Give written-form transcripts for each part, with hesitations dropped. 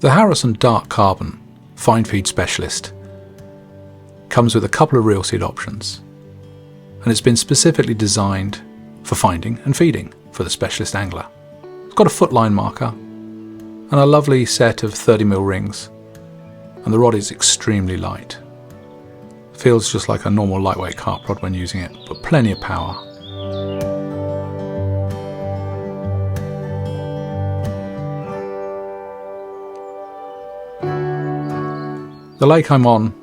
The Harrison Dark Carbon Fine Feed Specialist comes with a couple of reel seed options, and it's been specifically designed for finding and feeding for the specialist angler. It's got a foot line marker and a lovely set of 30mm rings, and the rod is extremely light. Feels just like a normal lightweight carp rod when using it, but plenty of power. The lake I'm on,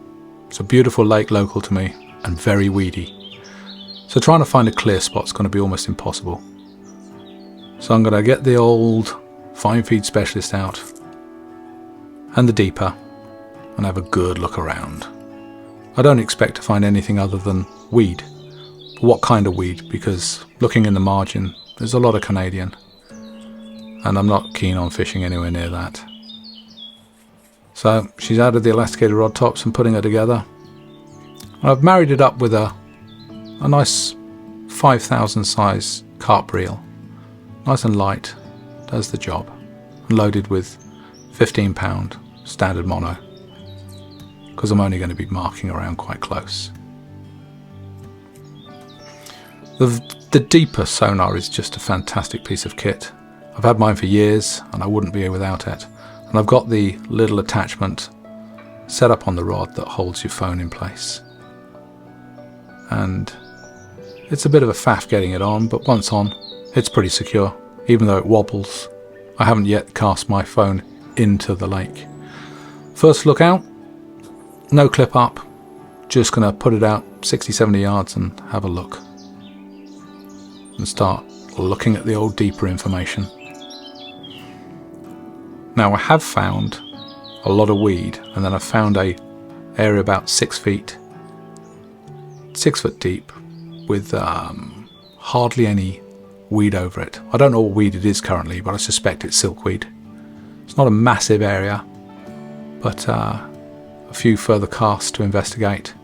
it's a beautiful lake local to me and very weedy. So trying to find a clear spot is going to be almost impossible. So I'm going to get the old Fine Feed Specialist out and the deeper and have a good look around. I don't expect to find anything other than weed. But what kind of weed? Because looking in the margin, there's a lot of Canadian, and I'm not keen on fishing anywhere near that. So she's added the elasticated rod tops and putting her together. I've married it up with a nice 5,000 size carp reel. Nice and light, does the job. And loaded with 15-pound standard mono, because I'm only going to be marking around quite close. The deeper Sonar is just a fantastic piece of kit. I've had mine for years and I wouldn't be here without it. And I've got the little attachment set up on the rod that holds your phone in place. And it's a bit of a faff getting it on, but once on, it's pretty secure, even though it wobbles. I haven't yet cast my phone into the lake. First look out, no clip up, just going to put it out 60-70 yards and have a look. And start looking at the old deeper information. Now I have found a lot of weed, and then I found a area about 6 foot deep with hardly any weed over it. I don't know what weed it is currently, but I suspect it's silkweed. It's not a massive area, but a few further casts to investigate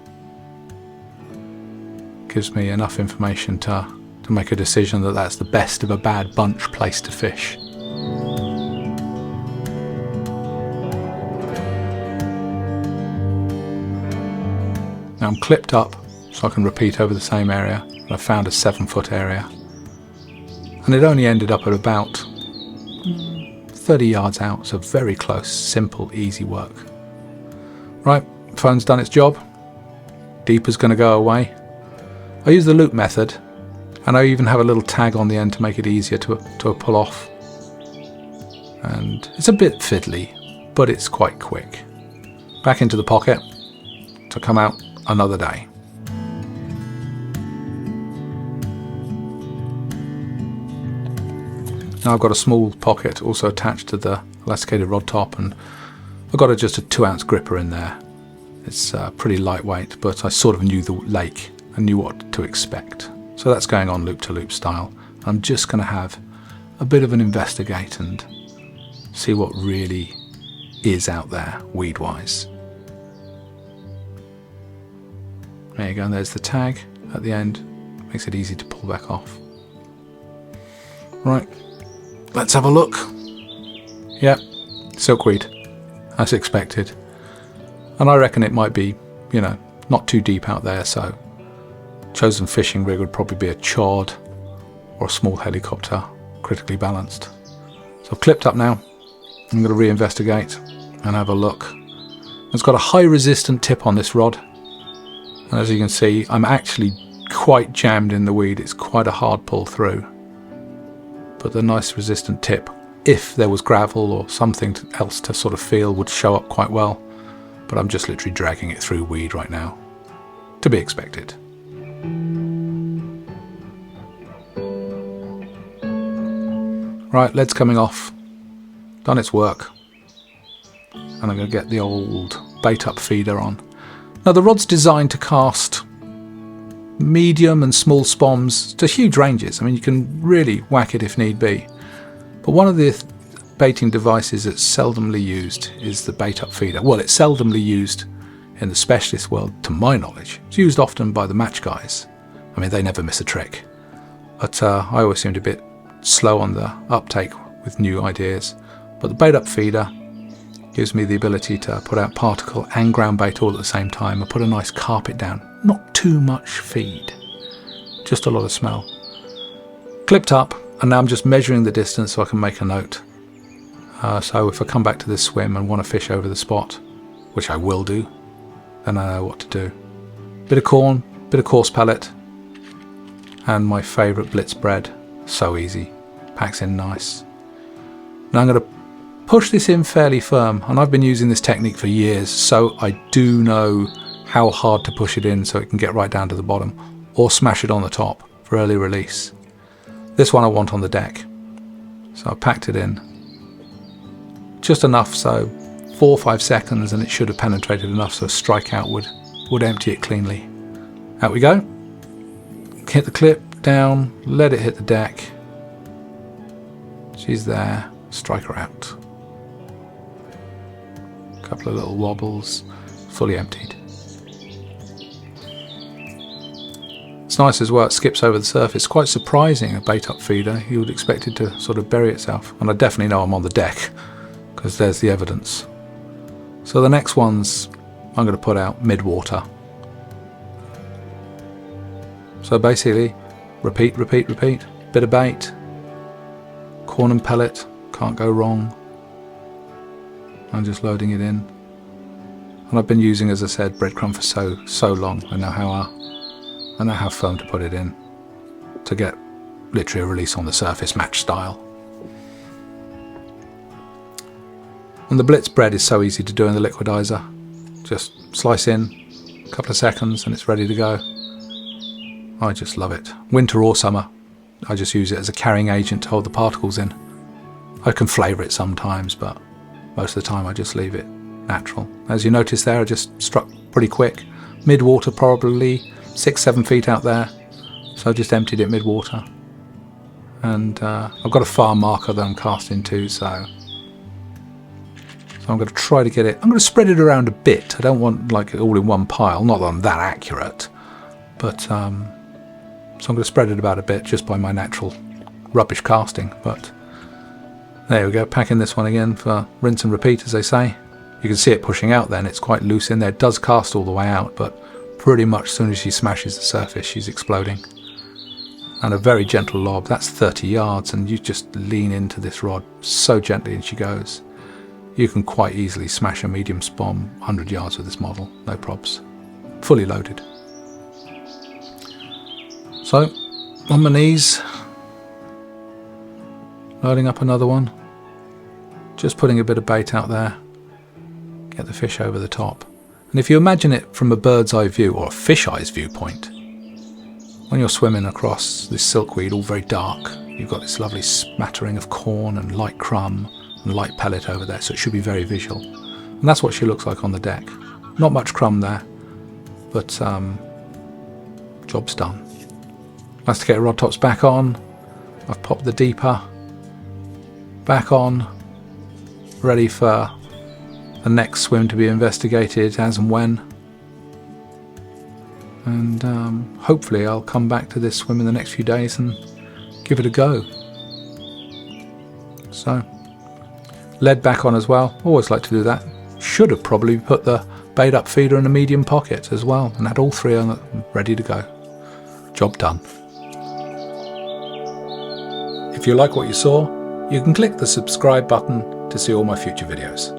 gives me enough information to make a decision that that's the best of a bad bunch place to fish. Now I'm clipped up so I can repeat over the same area, and I found a 7-foot area, and it only ended up at about 30 yards out, so very close, simple, easy work. Right, phone's done its job, deeper's going to go away. I use the loop method, and I even have a little tag on the end to make it easier to pull off. And it's a bit fiddly, but it's quite quick. Back into the pocket to come out another day. Now I've got a small pocket also attached to the elasticated rod top, and I've got just a 2-ounce gripper in there. It's pretty lightweight, but I sort of knew the lake and knew what to expect. So that's going on loop to loop style. I'm just going to have a bit of an investigate and see what really is out there weed wise. There you go, and there's the tag at the end. Makes it easy to pull back off. Right, let's have a look. Yep, silkweed, as expected. And I reckon it might be, not too deep out there, so chosen fishing rig would probably be a chord or a small helicopter, critically balanced. So I've clipped up now. I'm going to re-investigate and have a look. It's got a high resistant tip on this rod. And as you can see, I'm actually quite jammed in the weed. It's quite a hard pull through. But the nice resistant tip, if there was gravel or something else to sort of feel, would show up quite well. But I'm just literally dragging it through weed right now. To be expected. Right, lead's coming off. Done its work. And I'm going to get the old bait up feeder on. Now the rod's designed to cast medium and small spoms to huge ranges. I mean, you can really whack it if need be. But one of the baiting devices that's seldomly used is the bait up feeder. Well, it's seldomly used in the specialist world, to my knowledge. It's used often by the match guys. I mean, they never miss a trick. But I always seemed a bit slow on the uptake with new ideas. But the bait up feeder Gives me the ability to put out particle and ground bait all at the same time. I put a nice carpet down. Not too much feed, just a lot of smell. Clipped up, and now I'm just measuring the distance so I can make a note. So if I come back to this swim and want to fish over the spot, which I will do, then I know what to do. Bit of corn, bit of coarse pellet, and my favourite Blitz Bread. So easy, packs in nice. Now I'm going to push this in fairly firm, and I've been using this technique for years, so I do know how hard to push it in so it can get right down to the bottom, or smash it on the top for early release. This one I want on the deck, so I packed it in just enough, so 4 or 5 seconds, and it should have penetrated enough so a strike out would empty it cleanly. Out we go. Hit the clip down, let it hit the deck. She's there, strike her out. Couple of little wobbles, fully emptied. It's nice as well, it skips over the surface. Quite surprising, a bait up feeder. You would expect it to sort of bury itself. And I definitely know I'm on the deck, because there's the evidence. So the next ones I'm going to put out mid-water. So basically, repeat, repeat, repeat. Bit of bait, corn and pellet, can't go wrong. I'm just loading it in, and I've been using, as I said, breadcrumb for so long. I know how firm to put it in to get literally a release on the surface, match style. And the Blitz Bread is so easy to do in the liquidizer. Just slice in, a couple of seconds, and it's ready to go. I just love it. Winter or summer, I just use it as a carrying agent to hold the particles in. I can flavour it sometimes, but most of the time I just leave it natural. As you notice there, I just struck pretty quick. Mid-water, probably 6-7 feet out there. So I just emptied it mid-water. And I've got a far marker that I'm casting to, so I'm going to try to get it. I'm going to spread it around a bit. I don't want like it all in one pile. Not that I'm that accurate, but so I'm going to spread it about a bit just by my natural rubbish casting. But there we go, packing this one again for rinse and repeat, as they say. You can see it pushing out then, it's quite loose in there. It does cast all the way out, but pretty much as soon as she smashes the surface, she's exploding. And a very gentle lob, that's 30 yards, and you just lean into this rod so gently and she goes. You can quite easily smash a medium spom 100 yards with this model, no probs. Fully loaded. So, on my knees, loading up another one, just putting a bit of bait out there, get the fish over the top. And if you imagine it from a bird's eye view or a fish-eye's viewpoint, when you're swimming across this silkweed, all very dark, you've got this lovely smattering of corn and light crumb and light pellet over there, so it should be very visual. And that's what she looks like on the deck. Not much crumb there, but job's done. Nice to get rod tops back on. I've popped the deeper back on, ready for the next swim to be investigated as and when. And hopefully I'll come back to this swim in the next few days and give it a go. So, lead back on as well. Always like to do that. Should have probably put the bait up feeder in a medium pocket as well and had all three on it ready to go. Job done. If you like what you saw, you can click the subscribe button to see all my future videos.